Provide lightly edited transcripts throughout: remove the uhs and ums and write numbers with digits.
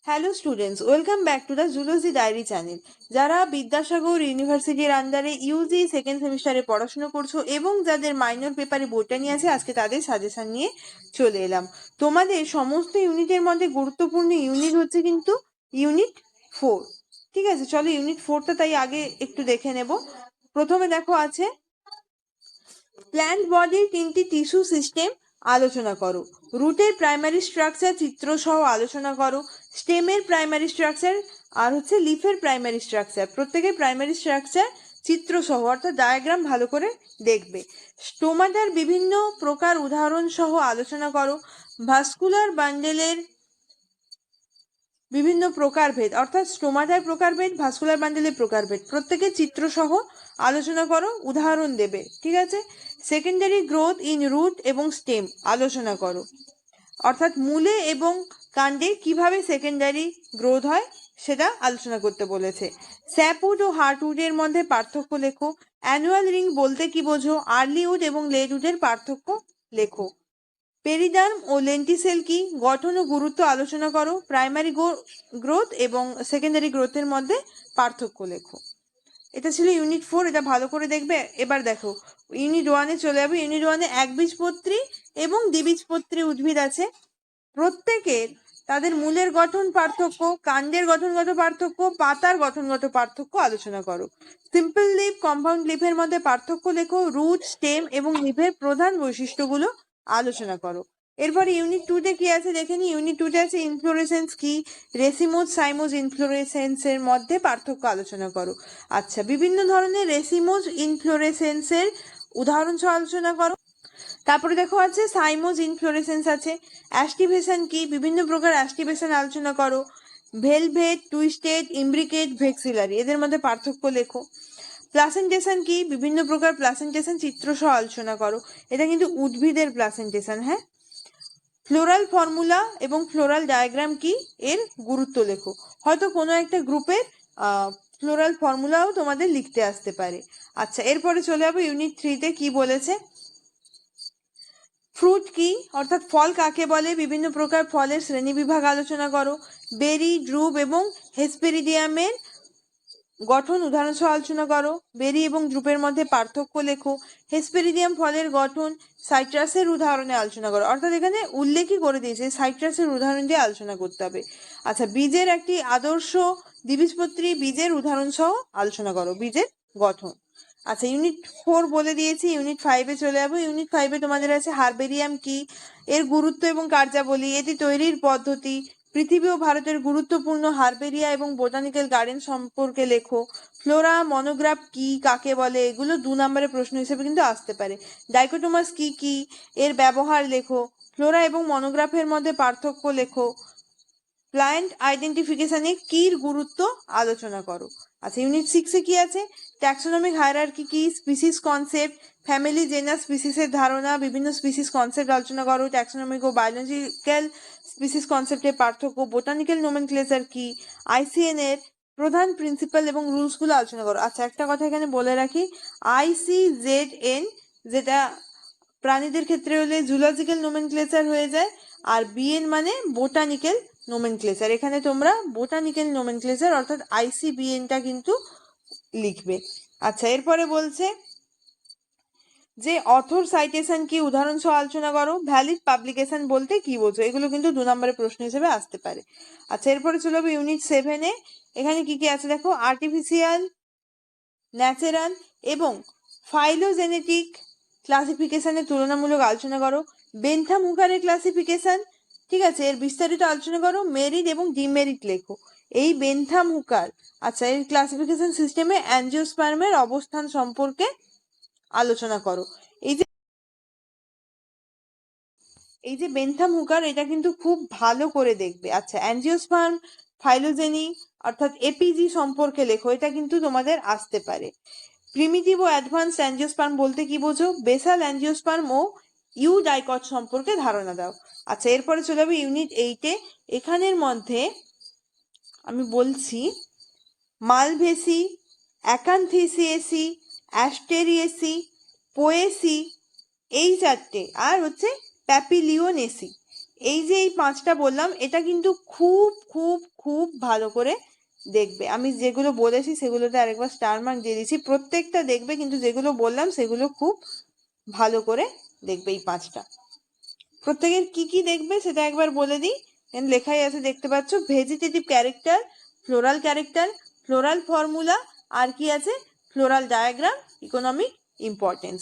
Hello students, welcome back to the zoology diary channel. যারা বিদ্যাসাগর ইউনিভার্সিটির আন্ডারে ইউজি সেকেন্ড সেমিস্টারে পড়াশোনা করছো এবং যাদের মাইনর পেপারে বোর্ডটা নিয়ে আছে, আজকে তাদের সাজেশন নিয়ে চলে এলাম। তোমাদের সমস্ত ইউনিটের মধ্যে গুরুত্বপূর্ণ ইউনিট হচ্ছে কিন্তু ইউনিট 4। ঠিক আছে, চলো ইউনিট 4টা তাই আগে একটু দেখে নেব। প্রথমে দেখো আছে প্ল্যান্ট বডির 3টি টিস্যু সিস্টেম আলোচনা করো। রুটের প্রাইমারি স্ট্রাকচার চিত্র সহ আলোচনা করো। স্টেমের প্রাইমারি স্ট্রাকচার আর হচ্ছে লিফের প্রাইমারি স্ট্রাকচার, প্রত্যেকের প্রাইমারি স্ট্রাকচার চিত্র সহ অর্থাৎ ডায়াগ্রাম ভালো করে দেখবে। স্টোমাটার বিভিন্ন প্রকার উদাহরণ সহ আলোচনা করো। ভাস্কুলার বান্ডেলের বিভিন্ন প্রকারভেদ অর্থাৎ স্টোমাটার প্রকারভেদ, ভাস্কুলার বান্ডেলের প্রকারভেদ, প্রত্যেকের চিত্র সহ আলোচনা করো, উদাহরণ দেবে। ঠিক আছে। সেকেন্ডারি গ্রোথ ইন রুট এবং স্টেম আলোচনা করো, অর্থাৎ মূলে এবং কাণ্ডে কিভাবে সেকেন্ডারি গ্রোথ হয় সেটা আলোচনা করতে বলেছে। স্যাপউড ও হার্টউডের মধ্যে পার্থক্য লেখো। অ্যানুয়াল রিং বলতে কি বোঝো? আর্লি উড এবং লেট উডের পার্থক্য লেখো। পেরিডার্ম ও লেন্টিসেল কি, গঠন ও গুরুত্ব আলোচনা করো। প্রাইমারি গ্রোথ এবং সেকেন্ডারি গ্রোথের মধ্যে পার্থক্য লেখো। এটা ছিল ইউনিট 4, এটা ভালো করে দেখবে। এবার দেখো ইউনিট 1-এ চলে যাবে। ইউনিট 1-এ একবীজপত্রী এবং দ্বিবীজপত্রী উদ্ভিদ আছে। প্রত্যেকের তাদের মূলের গঠন পার্থক্য, কাণ্ডের গঠনগত পার্থক্য, পাতার গঠনগত পার্থক্য আলোচনা করো। সিম্পল লিফ, কম্পাউন্ড লিফের মধ্যে পার্থক্য লেখো। রুট, স্টেম এবং লিফের প্রধান বৈশিষ্ট্যগুলো আলোচনা করো। এরপরে ইউনিট 2-তে কি আছে দেখে নি। ইউনিট 2-তে আছে ইনফ্লোরেসেন্স কি, রেসিমোজ, সাইমোজ ইনফ্লোরেসেন্সের মধ্যে পার্থক্য আলোচনা করো। আচ্ছা, বিভিন্ন ধরনের রেসিমোজ ইনফ্লোরেসেন্সের উদাহরণ সহ আলোচনা করো। তারপরে দেখো আছে সাইমোজ ইনফ্লোরেসেন্স আছে। অ্যাস্টিভেশন কি, বিভিন্ন প্রকার অ্যাস্টিভেশন আলোচনা করো। ভেলভেট, টুইস্টেড, ইমব্রিকেট, ভেক্সিলারি, এদের মধ্যে পার্থক্য লেখো। প্লাসেন্টেশন কি, বিভিন্ন প্রকার প্লাসেন্টেশন চিত্র সহ আলোচনা করো। এটা কিন্তু উদ্ভিদের প্লাসেন্টেশন। হ্যাঁ। ফ্লোরাল ফর্মুলা এবং ফ্লোরাল ডায়াগ্রাম কি, এর গুরুত্ব লেখো। হয়তো কোনো একটা গ্রুপের ফ্লোরাল ফর্মুলাও তোমাদের লিখতে আসতে পারে। আচ্ছা, এরপরে চলে যাবো ইউনিট 3-তে কি বলেছে। ফ্রুট কি, অর্থাৎ ফল কাকে বলে, বিভিন্ন প্রকার ফলের শ্রেণীবিভাগ আলোচনা করো। বেরি, ড্রুপ এবং হেসপেরিডিয়ামের গঠন উদাহরণ সহ আলোচনা করো। বেরি এবং ড্রুপের মধ্যে পার্থক্য লেখো। হেসপেরিডিয়াম ফলের গঠন, সাইট্রাসের উদাহরণে আলোচনা করো। অর্থাৎ এখানে উল্লেখই করে দিয়েছে সাইট্রাসের উদাহরণ দিয়ে আলোচনা করতে হবে। আচ্ছা, বীজের একটি আদর্শ দ্বিবীজপত্রী বীজের উদাহরণ সহ আলোচনা করো। বীজের গঠন। আচ্ছা, ইউনিট 4 বলে দিয়েছি। ইউনিট 5-এ চলে যাবো। ইউনিট 5-এ তোমাদের আছে হার্বেরিয়াম কি, এর গুরুত্ব এবং কার্যাবলী, এটি তৈরির পদ্ধতি, পৃথিবী ও ভারতের গুরুত্বপূর্ণ হার্বেরিয়া এবং বোটানিক্যাল গার্ডেন সম্পর্কে লেখো। ফ্লোরা মনোগ্রাফ কি, কাকে বলে, এগুলো 2 নম্বরের প্রশ্ন হিসেবে কিন্তু আসতে পারে। ডাইকোটোমাস কি কি, এর ব্যবহার লেখো। ফ্লোরা এবং মনোগ্রাফের মধ্যে পার্থক্য লেখো। প্ল্যান্ট আইডেন্টিফিকেশনে কির গুরুত্ব আলোচনা করো। আচ্ছা, ইউনিট 6-এ কি আছে। ট্যাক্সোনমিক হায়ারার্কি কি, স্পিসিস কনসেপ্ট, ফ্যামিলি, জেনাস, স্পিসিসের ধারণা, বিভিন্ন স্পিসিস কনসেপ্ট আলোচনা করো। ট্যাক্সোনমিক ও বায়োলজিক্যাল স্পিসিস কনসেপ্টের পার্থক্য, বোটানিক্যাল নোমেনক্লেচার কি, আইসিএন এর প্রধান প্রিন্সিপাল এবং রুলসগুলো আলোচনা করো। আচ্ছা, একটা কথা এখানে বলে রাখি, ICZN যেটা প্রাণীদের ক্ষেত্রে হলে জুলজিক্যাল নোমেনক্লেচার হয়ে যায়, আর বিএন মানে বোটানিক্যাল নোমেনক্লেচার। এখানে তোমরা বোটানিক্যাল নোমেনক্লেচার অর্থাৎ ICBNটা কিন্তু লিখবে। আচ্ছা, এরপরে বলছে যে অথর সাইটেশন কি, উদাহরণ সহ আলোচনা করো। ভ্যালিড পাবলিকেশন বলতে কি বোঝো, এগুলো কিন্তু 2 নম্বরের প্রশ্ন হিসেবে আসতে পারে। আচ্ছা, এরপরে চলে যাবো ইউনিট 7-এ। এখানে কি কি আছে দেখো। আর্টিফিশিয়াল, ন্যাচারাল এবং ফাইলোজেনেটিক ক্লাসিফিকেশনের তুলনামূলক আলোচনা করো। বেন্থাম হুকারের ক্লাসিফিকেশন, ঠিক আছে, এর বিস্তারিত আলোচনা করো। মেরিট এবং ডিমেরিট লেখো। এই বেন্থাম হুকার, আচ্ছা, এর ক্লাসিফিকেশন সিস্টেমে অ্যাঞ্জিওস্পার্মের অবস্থান সম্পর্কে আলোচনা করো। এই যে বেন্থাম হুকার, এটা কিন্তু খুব ভালো করে দেখবে। আচ্ছা, অ্যাঞ্জিওস্পার্ম, ফাইলোজেনি অর্থাৎ এপিজি সম্পর্কে লেখো, এটা কিন্তু তোমাদের আসতে পারে। প্রিমিটিভ ও অ্যাডভান্স অ্যাঞ্জিওস্পার্ম বলতে কি বোঝো, বেসাল অ্যাঞ্জিওস্পার্ম ও ইউডাইকট সম্পর্কে ধারণা দাও। আচ্ছা, এরপরে চলে যাবে ইউনিট 8-এ। এখানের মধ্যে আমি বলছি মালভেসি, অ্যাকান্থিসিয়েসি, অ্যাস্টেরিয়েসি, পোয়েসি, এই 4টে, আর হচ্ছে প্যাপিলিওনেসি। এই যে এই 5টা বললাম, এটা কিন্তু খুব খুব খুব ভালো করে দেখবে। আমি যেগুলো বলেছি সেগুলোতে আরেকবার স্টার মার্ক দিয়ে দিচ্ছি, প্রত্যেকটা দেখবে, কিন্তু যেগুলো বললাম সেগুলো খুব ভালো করে দেখবে। এই 5টা প্রত্যেকের কি কি দেখবে সেটা একবার বলে দিই। লেখাই আছে, দেখতে পাচ্ছ, vegetative character, floral character, floral formula, আর কি আছে, ফ্লোরাল ডায়াগ্রাম, ইকোনমিক ইম্পর্টেন্স।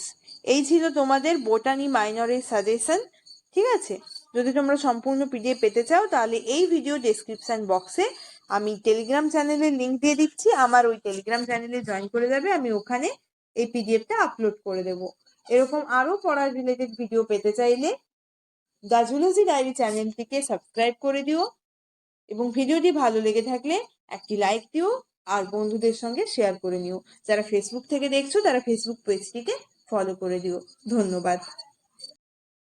এই ছিল তোমাদের বোটানি মাইনরের সাজেশন। ঠিক আছে, যদি তোমরা সম্পূর্ণ পিডিএফ পেতে চাও তাহলে এই ভিডিও ডেসক্রিপশন বক্সে আমি টেলিগ্রাম চ্যানেলের লিঙ্ক দিয়ে দিচ্ছি, আমার ওই টেলিগ্রাম চ্যানেলে জয়েন করে যাবে, আমি ওখানে এই পিডিএফটা আপলোড করে দেবো। এরকম আরো পড়ার রিলেটেড ভিডিও পেতে চাইলে দ্য জুলজি ডায়েরি চ্যানেলটিকে সাবস্ক্রাইব করে দিও, এবং ভিডিওটি ভালো লেগে থাকলে একটি লাইক দিও আর বন্ধুদের সঙ্গে শেয়ার করে নিও। যারা ফেসবুক থেকে দেখছো তারা ফেসবুক পেজটিকে ফলো করে দিও। ধন্যবাদ।